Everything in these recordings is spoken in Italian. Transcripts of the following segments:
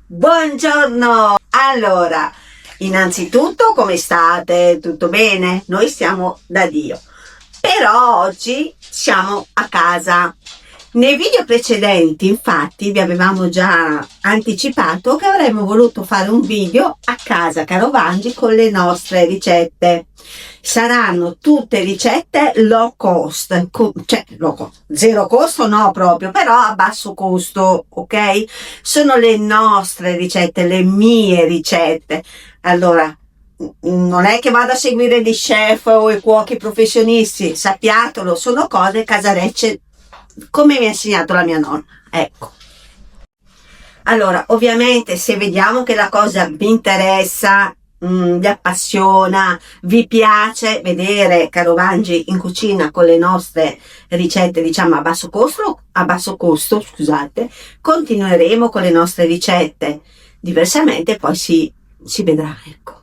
Buongiorno! Allora, innanzitutto come state? Tutto bene? Noi stiamo da Dio. Però oggi siamo a casa. Nei video precedenti, infatti, vi avevamo già anticipato che avremmo voluto fare un video a casa, caro Vangi, con le nostre ricette. Saranno tutte ricette low cost, cioè zero costo no proprio, però a basso costo, ok? Sono le nostre ricette, le mie ricette. Allora, non è che vado a seguire gli chef o i cuochi professionisti, sappiatelo, sono cose casarecce come mi ha insegnato la mia nonna, ecco. Allora, ovviamente se vediamo che la cosa vi interessa, vi appassiona, vi piace vedere caro Vangi in cucina con le nostre ricette, diciamo a basso costo, scusate, continueremo con le nostre ricette, diversamente poi si vedrà, ecco.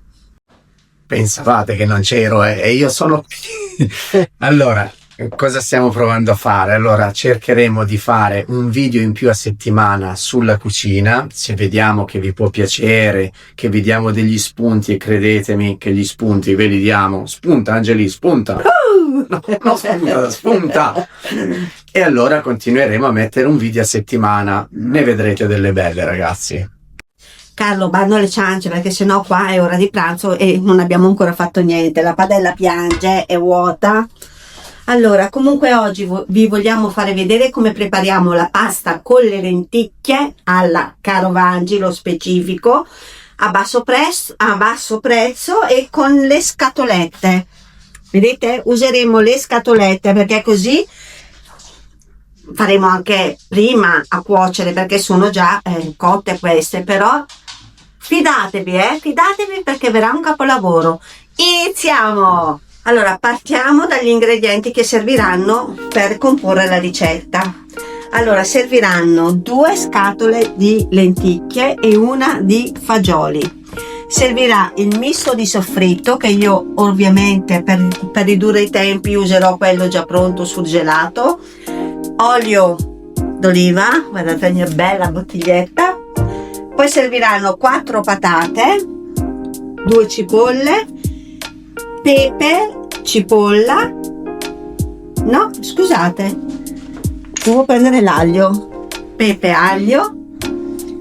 Pensavate che non c'ero e io sono qui. Allora, cosa stiamo provando a fare? Allora, cercheremo di fare un video in più a settimana sulla cucina, se vediamo che vi può piacere, che vi diamo degli spunti, e credetemi che gli spunti ve li diamo. Spunta, Angeli, spunta! No, spunta! E allora continueremo a mettere un video a settimana. Ne vedrete delle belle, ragazzi. Carlo, bando alle ciance perché sennò qua è ora di pranzo e non abbiamo ancora fatto niente, la padella piange, è vuota. Allora, comunque oggi vi vogliamo fare vedere come prepariamo la pasta con le lenticchie alla caro Vangi, lo specifico, a basso prezzo e con le scatolette. Vedete? Useremo le scatolette perché così faremo anche prima a cuocere perché sono già cotte queste, però fidatevi perché verrà un capolavoro. Iniziamo! Allora, partiamo dagli ingredienti che serviranno per comporre la ricetta. Allora, serviranno 2 scatole di lenticchie e una di fagioli. Servirà il misto di soffritto che io ovviamente per ridurre i tempi userò quello già pronto surgelato. Olio d'oliva, guardate la mia bella bottiglietta. Poi serviranno 4 patate, 2 cipolle, pepe, cipolla, no scusate, devo prendere l'aglio, pepe, aglio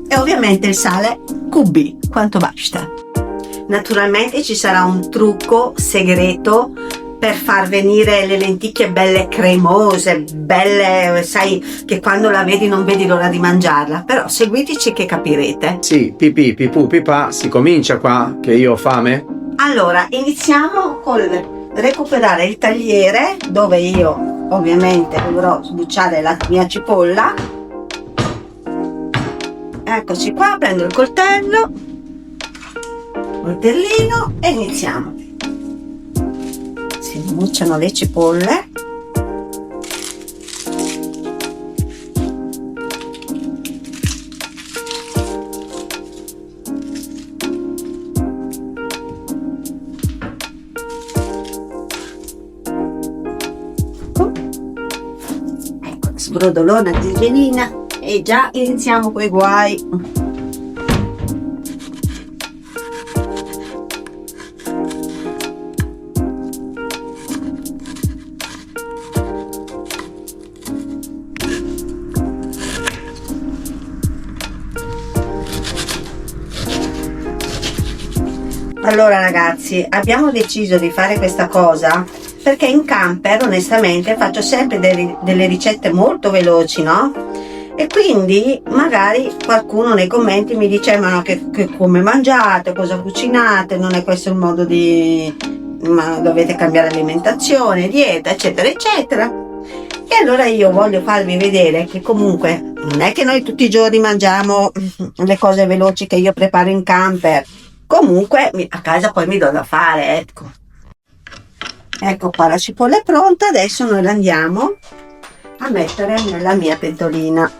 e ovviamente il sale cubi, quanto basta. Naturalmente ci sarà un trucco segreto per far venire le lenticchie belle cremose, belle, sai che quando la vedi non vedi l'ora di mangiarla, però seguiteci che capirete. Sì, pipì, pipù, pipà, si comincia qua che io ho fame? Allora, iniziamo col recuperare il tagliere dove io ovviamente dovrò sbucciare la mia cipolla. Eccoci qua, prendo il coltellino e iniziamo. Si sbucciano le cipolle. Ecco, sbrodolona tigelina e già iniziamo coi guai. Allora ragazzi, abbiamo deciso di fare questa cosa perché in camper onestamente faccio sempre delle ricette molto veloci, no? E quindi magari qualcuno nei commenti mi dice ma che come mangiate, cosa cucinate, non è questo il modo ma dovete cambiare alimentazione, dieta, eccetera eccetera. E allora io voglio farvi vedere che comunque non è che noi tutti i giorni mangiamo le cose veloci che io preparo in camper. Comunque a casa poi mi do da fare, ecco. Ecco qua, la cipolla è pronta, adesso noi la andiamo a mettere nella mia pentolina.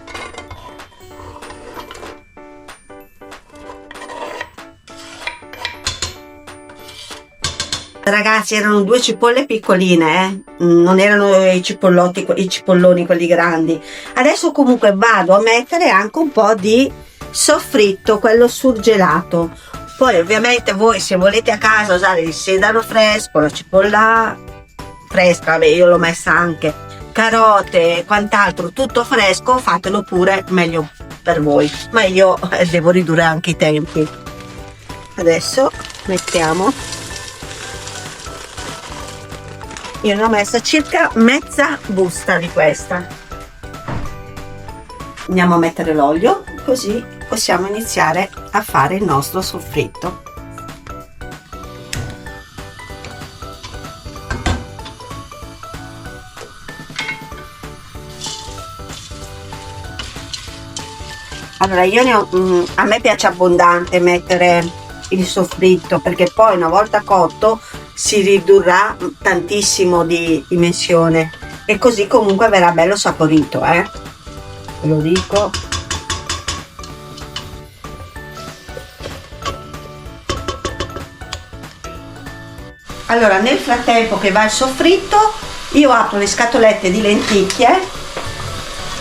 Ragazzi, erano 2 cipolle piccoline, non erano i cipolloni quelli grandi. Adesso comunque vado a mettere anche un po' di soffritto, quello surgelato. Poi ovviamente voi, se volete a casa usare il sedano fresco, la cipolla fresca, vabbè, io l'ho messa anche, carote e quant'altro, tutto fresco, fatelo pure, meglio per voi, ma io devo ridurre anche i tempi. Adesso mettiamo, io ne ho messa circa mezza busta di questa. Andiamo a mettere l'olio, così possiamo iniziare a fare il nostro soffritto. Allora io ne ho, a me piace abbondante mettere il soffritto, perché poi una volta cotto si ridurrà tantissimo di dimensione e così comunque verrà bello saporito, ve lo dico. Allora, nel frattempo che va il soffritto, io apro le scatolette di lenticchie,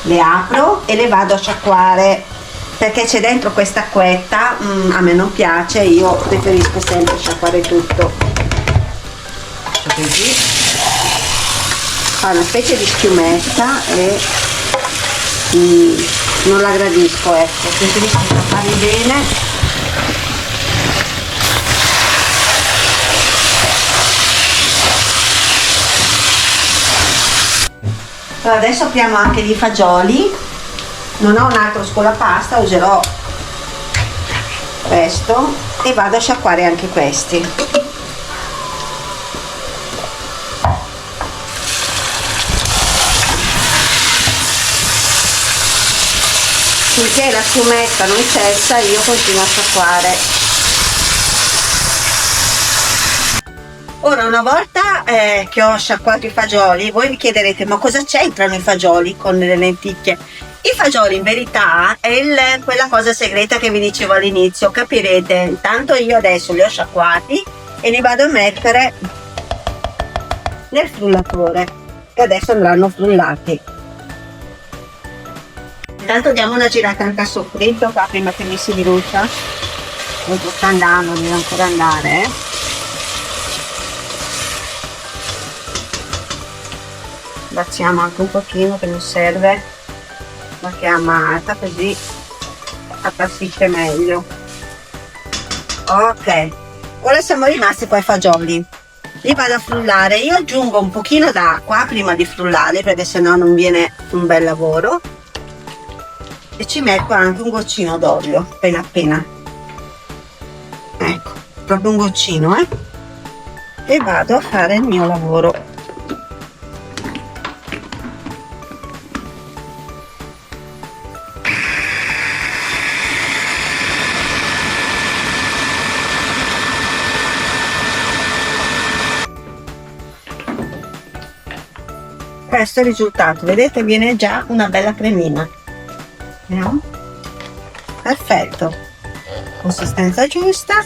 le apro e le vado a sciacquare, perché c'è dentro questa acquetta, a me non piace, io preferisco sempre sciacquare tutto. Faccio così, fa una specie di schiumetta e non la gradisco, ecco, preferisco sciacquare bene. Allora, adesso apriamo anche i fagioli. Non ho un altro scolapasta, userò questo e vado a sciacquare anche questi. Finché la schiumetta non cessa io continuo a sciacquare. Ora, una volta che ho sciacquato i fagioli, voi vi chiederete: ma cosa c'entrano i fagioli con le lenticchie? I fagioli in verità è quella cosa segreta che vi dicevo all'inizio, capirete. Intanto io adesso li ho sciacquati e li vado a mettere nel frullatore, che adesso andranno frullati. Intanto diamo una girata anche al soffritto qua prima che mi si riduca. Sta andando, deve ancora andare, Baciamo anche un pochino, che non serve, ma che è amata, così appassisce meglio. Ok, ora siamo rimasti qua ai fagioli, li vado a frullare. Io aggiungo un pochino d'acqua prima di frullare, perché sennò non viene un bel lavoro, e ci metto anche un goccino d'olio appena, ecco, proprio un goccino, e vado a fare il mio lavoro. Questo è il risultato, vedete, viene già una bella cremina. Vediamo. Perfetto, consistenza giusta.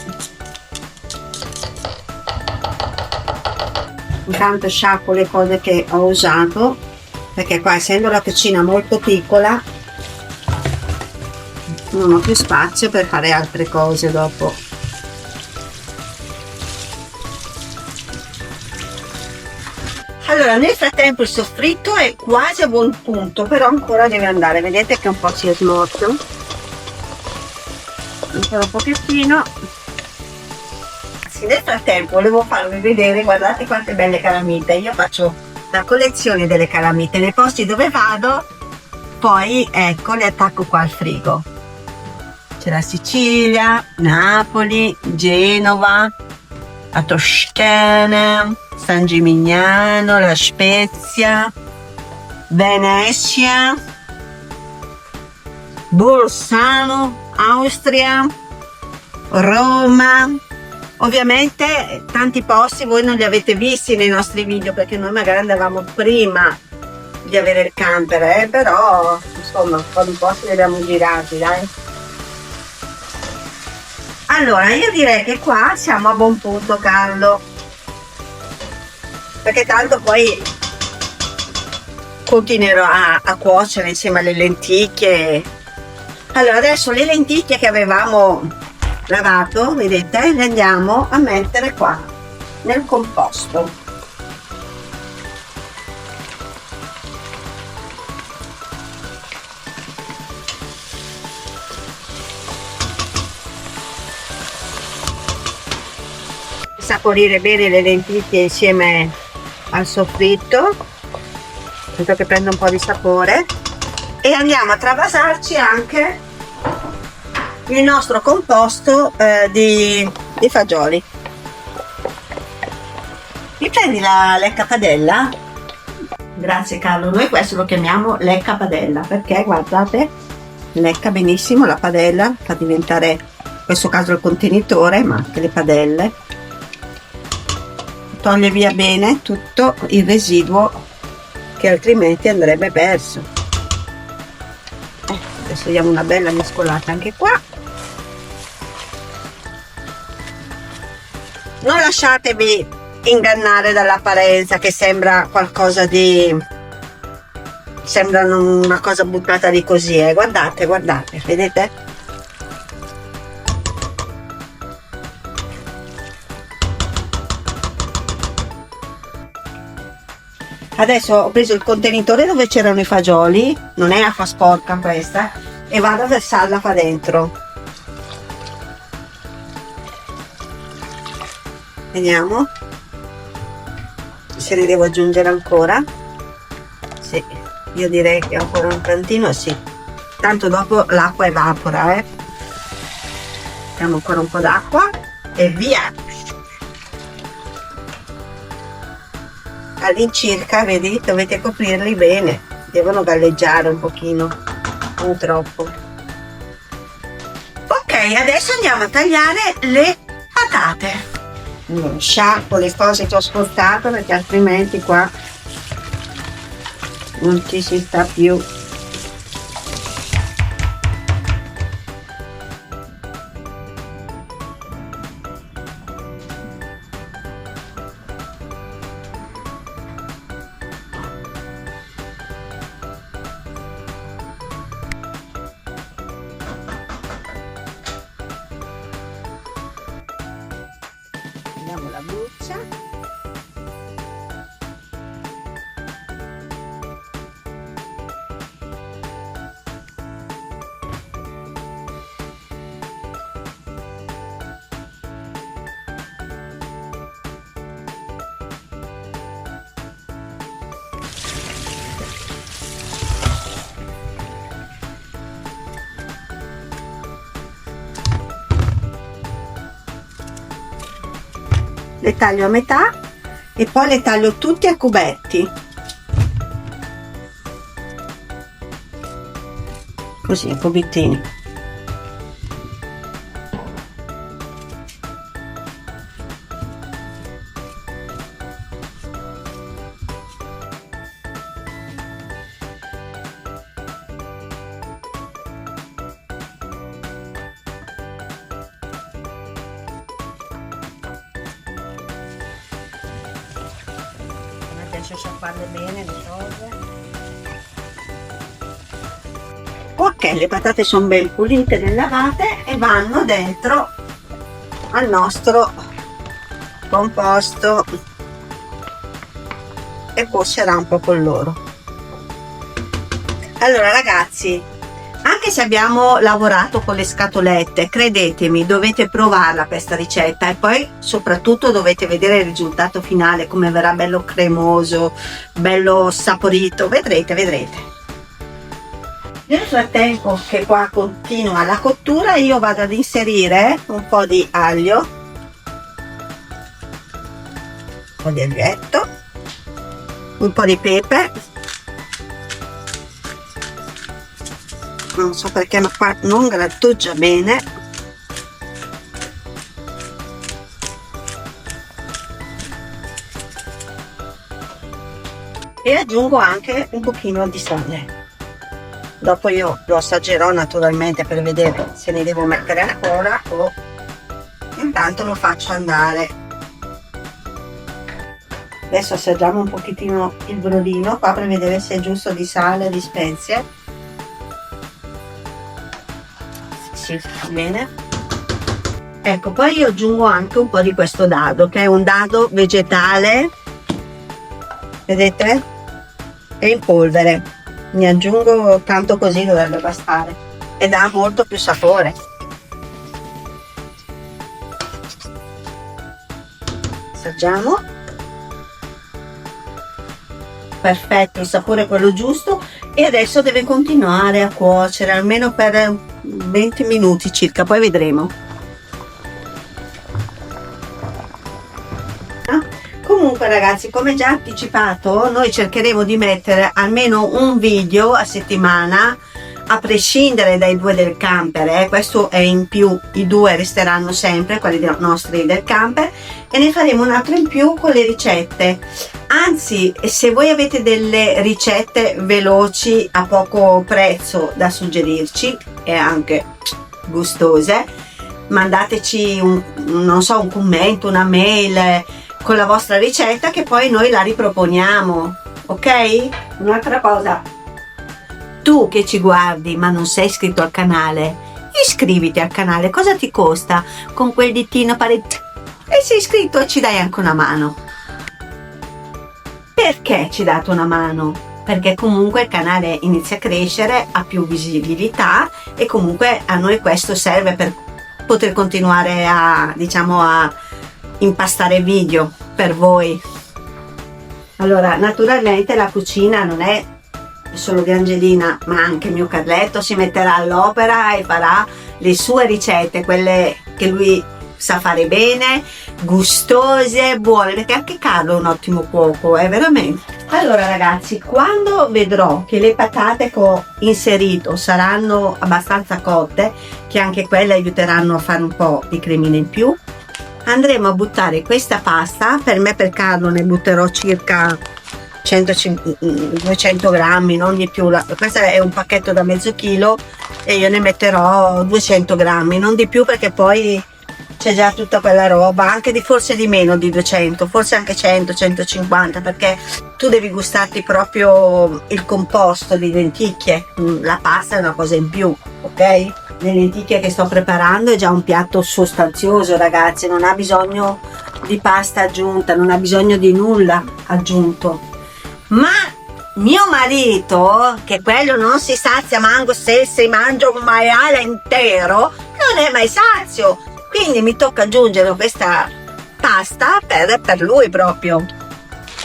Intanto sciacquo le cose che ho usato, perché qua, essendo la cucina molto piccola, non ho più spazio per fare altre cose dopo. Allora, nel frattempo il soffritto è quasi a buon punto, però ancora deve andare, vedete che un po' si è smorto, ancora un pochettino. Sì, nel frattempo volevo farvi vedere, guardate quante belle calamite. Io faccio la collezione delle calamite nei posti dove vado, poi ecco, le attacco qua al frigo. C'è la Sicilia, Napoli, Genova, la Toscana, San Gimignano, La Spezia, Venezia, Bolzano, Austria, Roma. Ovviamente tanti posti voi non li avete visti nei nostri video, perché noi magari andavamo prima di avere il camper, però insomma un po' di posti li abbiamo girati, dai. Allora, io direi che qua siamo a buon punto, Carlo, perché tanto poi continuerò a cuocere insieme alle lenticchie Allora adesso le lenticchie che avevamo lavato, vedete, le andiamo a mettere qua nel composto. Saporire bene le lenticchie insieme al soffritto, tanto che prende un po' di sapore, e andiamo a travasarci anche il nostro composto di fagioli. Mi prendi la lecca padella? Grazie Carlo, noi questo lo chiamiamo lecca padella perché guardate, lecca benissimo la padella, fa diventare in questo caso il contenitore, ma anche le padelle, toglie via bene tutto il residuo che altrimenti andrebbe perso. Adesso diamo una bella mescolata anche qua. Non lasciatevi ingannare dall'apparenza che sembra qualcosa di, sembra una cosa buttata lì così, guardate, guardate, vedete? Adesso ho preso il contenitore dove c'erano i fagioli, non è acqua sporca questa, e vado a versarla qua dentro. Vediamo se ne devo aggiungere ancora. Sì, io direi che ancora un tantino, sì, tanto dopo l'acqua evapora. Mettiamo ancora un po' d'acqua e via. All'incirca, vedi, dovete coprirli bene, devono galleggiare un pochino, non troppo. Ok, adesso andiamo a tagliare le patate. Non sciacquo le cose che ho sporcato perché altrimenti qua non ci si sta più. Andiamo la buccia. Le taglio a metà e poi le taglio tutti a cubetti, così a cubettini. Piace sciacquarle bene le cose. Ok, le patate sono ben pulite e lavate e vanno dentro al nostro composto e cuocerà un po' con loro. Allora ragazzi, anche se abbiamo lavorato con le scatolette, credetemi, dovete provarla questa ricetta e poi soprattutto dovete vedere il risultato finale, come verrà bello cremoso, bello saporito, vedrete, vedrete. Nel frattempo che qua continua la cottura, io vado ad inserire un po' di aglio, un po' di aglietto, un po' di pepe. Non so perché ma qua non grattugia bene, e aggiungo anche un pochino di sale. Dopo io lo assaggerò naturalmente per vedere se ne devo mettere ancora o intanto lo faccio andare. Adesso assaggiamo un pochettino il brodino qua per vedere se è giusto di sale e di spezie. sì, bene. Ecco, poi io aggiungo anche un po' di questo dado, che è un dado vegetale, vedete? È in polvere. Ne aggiungo tanto, così dovrebbe bastare e dà molto più sapore. Assaggiamo. Perfetto, il sapore è quello giusto e adesso deve continuare a cuocere almeno per 20 minuti circa, poi vedremo. Comunque ragazzi, come già anticipato, noi cercheremo di mettere almeno un video a settimana, a prescindere dai 2 del camper, questo è in più, i 2 resteranno sempre, quelli nostri del camper, e ne faremo un altro in più con le ricette. Anzi, se voi avete delle ricette veloci a poco prezzo da suggerirci e anche gustose, mandateci non so, un commento, una mail con la vostra ricetta, che poi noi la riproponiamo, ok? Un'altra cosa, tu che ci guardi ma non sei iscritto al canale, iscriviti al canale, cosa ti costa? Con quel ditino e sei iscritto e ci dai anche una mano. Perché ci date una mano? Perché comunque il canale inizia a crescere, ha più visibilità e comunque a noi questo serve per poter continuare a, diciamo, a impastare video per voi. Allora, naturalmente la cucina non è solo di Angelina, ma anche mio Carletto si metterà all'opera e farà le sue ricette, quelle che lui sa fare bene, gustose, buone, perché anche Carlo è un ottimo cuoco, veramente. Allora ragazzi, quando vedrò che le patate che ho inserito saranno abbastanza cotte, che anche quelle aiuteranno a fare un po' di cremina in più, andremo a buttare questa pasta. Per me, per Carlo ne butterò circa 200 grammi, non di più. Questo è un pacchetto da mezzo chilo e io ne metterò 200 grammi, non di più, perché poi c'è già tutta quella roba, anche forse di meno di 200, forse anche 100, 150, perché tu devi gustarti proprio il composto di lenticchie. La pasta è una cosa in più, ok? Le lenticchie che sto preparando è già un piatto sostanzioso, ragazzi, non ha bisogno di pasta aggiunta, non ha bisogno di nulla aggiunto. Ma mio marito, che quello non si sazia manco se si mangia un maiale intero, non è mai sazio, quindi mi tocca aggiungere questa pasta per lui proprio.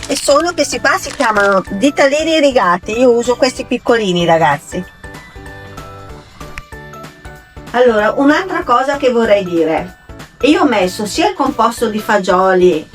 E solo che questi qua si chiamano ditalini rigati, io uso questi piccolini, ragazzi. Allora, un'altra cosa che vorrei dire, io ho messo sia il composto di fagioli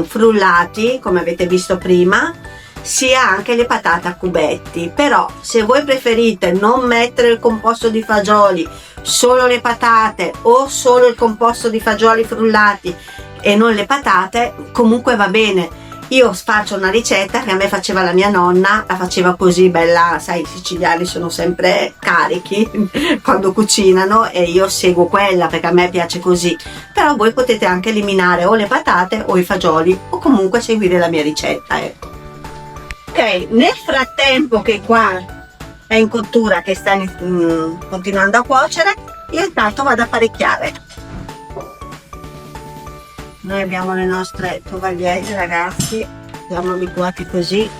frullati, come avete visto prima, sia anche le patate a cubetti. Però se voi preferite non mettere il composto di fagioli, solo le patate, o solo il composto di fagioli frullati e non le patate, comunque va bene. Io faccio una ricetta che a me faceva la mia nonna, la faceva così bella, sai, i siciliani sono sempre carichi quando cucinano, e io seguo quella perché a me piace così. Però voi potete anche eliminare o le patate o i fagioli, o comunque seguire la mia ricetta, ecco. Ok, nel frattempo che qua è in cottura, che sta continuando a cuocere, io intanto vado a apparecchiare. Noi abbiamo le nostre tovagliette, ragazzi, siamo abituati così.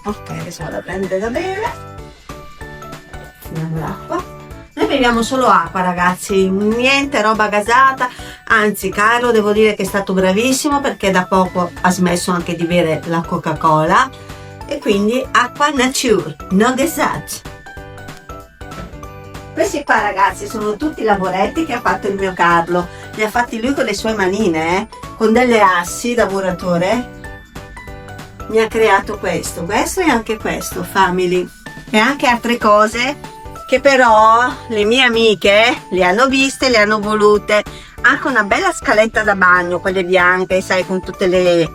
Ok, adesso vado a prendere da bere. Prendiamo l'acqua. Noi beviamo solo acqua, ragazzi, niente roba gasata. Anzi, Carlo devo dire che è stato bravissimo, perché da poco ha smesso anche di bere la Coca-Cola, e quindi acqua nature, no gasata. Questi qua, ragazzi, sono tutti lavoretti che ha fatto il mio Carlo. Li ha fatti lui con le sue manine, con delle assi da muratore. Mi ha creato questo e anche questo, family, e anche altre cose che però le mie amiche le hanno viste, le hanno volute. Anche una bella scaletta da bagno, quelle bianche, sai, con tutte le,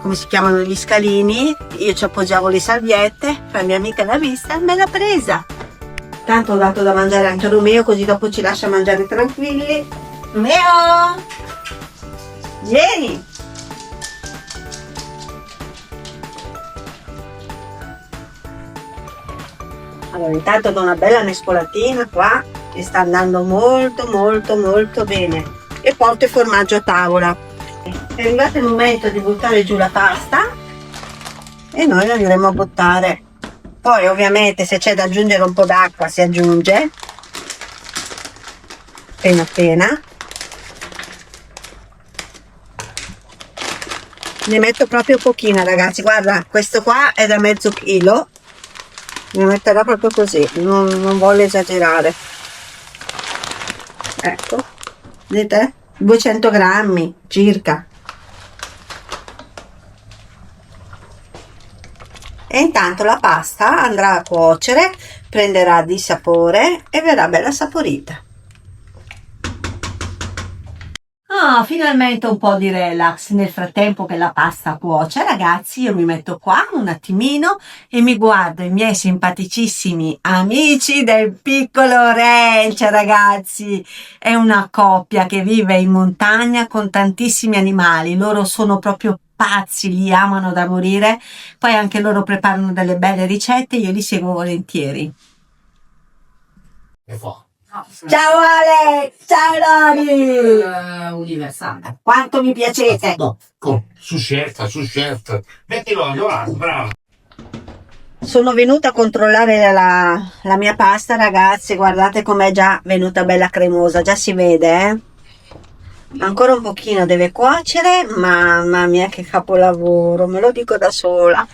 come si chiamano, gli scalini. Io ci appoggiavo le salviette, la mia amica l'ha vista e me l'ha presa. Tanto ho dato da mangiare anche a Romeo, così dopo ci lascia mangiare tranquilli. Meo, vieni. Allora, intanto do una bella mescolatina qua, che sta andando molto molto molto bene, e porto il formaggio a tavola. È arrivato il momento di buttare giù la pasta e noi la andremo a buttare. Poi ovviamente se c'è da aggiungere un po' d'acqua si aggiunge appena appena. Ne metto proprio pochina, ragazzi, guarda, questo qua è da mezzo chilo, ne metterò proprio così, non voglio esagerare. Ecco, vedete? 200 grammi circa. E intanto la pasta andrà a cuocere, prenderà di sapore e verrà bella saporita. Ah, finalmente un po' di relax nel frattempo che la pasta cuoce, ragazzi. Io mi metto qua un attimino e mi guardo i miei simpaticissimi amici del piccolo ranch, ragazzi. È una coppia che vive in montagna con tantissimi animali, loro sono proprio pazzi, li amano da morire. Poi anche loro preparano delle belle ricette, io li seguo volentieri. Ciao Ale, ciao Lori. Universale. Quanto mi piacete. Su scelta. Mettilo allora, bravo. Sono venuta a controllare la mia pasta, ragazzi, guardate com'è già venuta bella cremosa, già si vede, eh? Ancora un pochino deve cuocere, mamma mia che capolavoro, me lo dico da sola.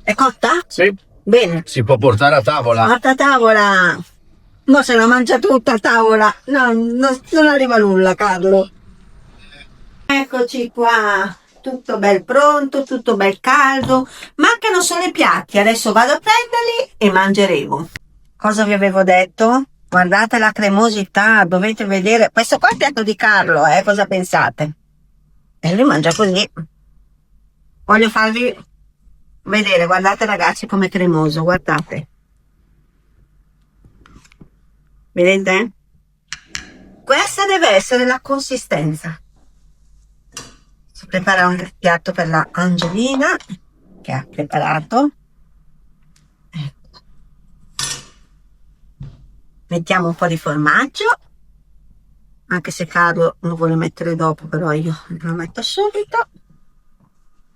È cotta? Sì, Bene. si può portare a tavola. Porta a tavola. No, se la mangia tutta a tavola. No, non arriva nulla, Carlo. Eccoci qua. Tutto bel pronto, tutto bel caldo. Mancano solo i piatti. Adesso vado a prenderli e mangeremo. Cosa vi avevo detto? Guardate la cremosità, dovete vedere. Questo qua è il piatto di Carlo, cosa pensate? E lui mangia così. Voglio farvi vedere, guardate ragazzi com'è cremoso, guardate. Vedete? Questa deve essere la consistenza. Si prepara un piatto per la Angelina che ha preparato. Ecco. Mettiamo un po' di formaggio, anche se Carlo lo vuole mettere dopo, però io lo metto subito.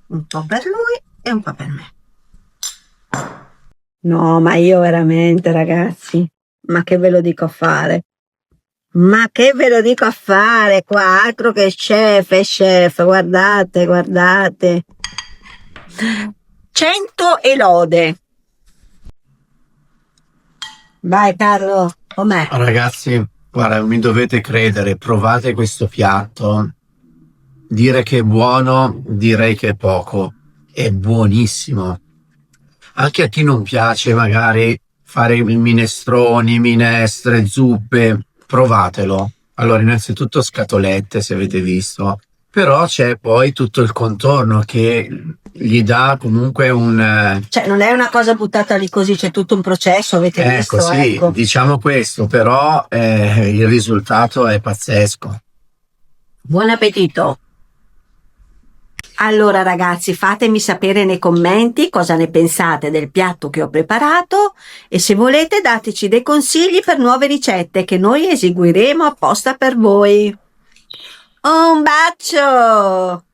Un po' per lui e un po' per me. No, ma io veramente, ragazzi, ma che ve lo dico a fare? Ma che ve lo dico a fare qua? Altro che chef, guardate, guardate. 100 e lode. Vai Carlo, com'è? Ragazzi, guarda, mi dovete credere, provate questo piatto. Dire che è buono, direi che è poco. È buonissimo. Anche a chi non piace magari fare minestroni, minestre, zuppe, provatelo. Allora, innanzitutto scatolette, se avete visto, però c'è poi tutto il contorno che gli dà comunque un... Cioè, non è una cosa buttata lì così, c'è tutto un processo, avete visto? Ecco, sì, Ecco. diciamo questo, però il risultato è pazzesco. Buon appetito! Allora ragazzi, fatemi sapere nei commenti cosa ne pensate del piatto che ho preparato e se volete dateci dei consigli per nuove ricette che noi eseguiremo apposta per voi. Un bacio!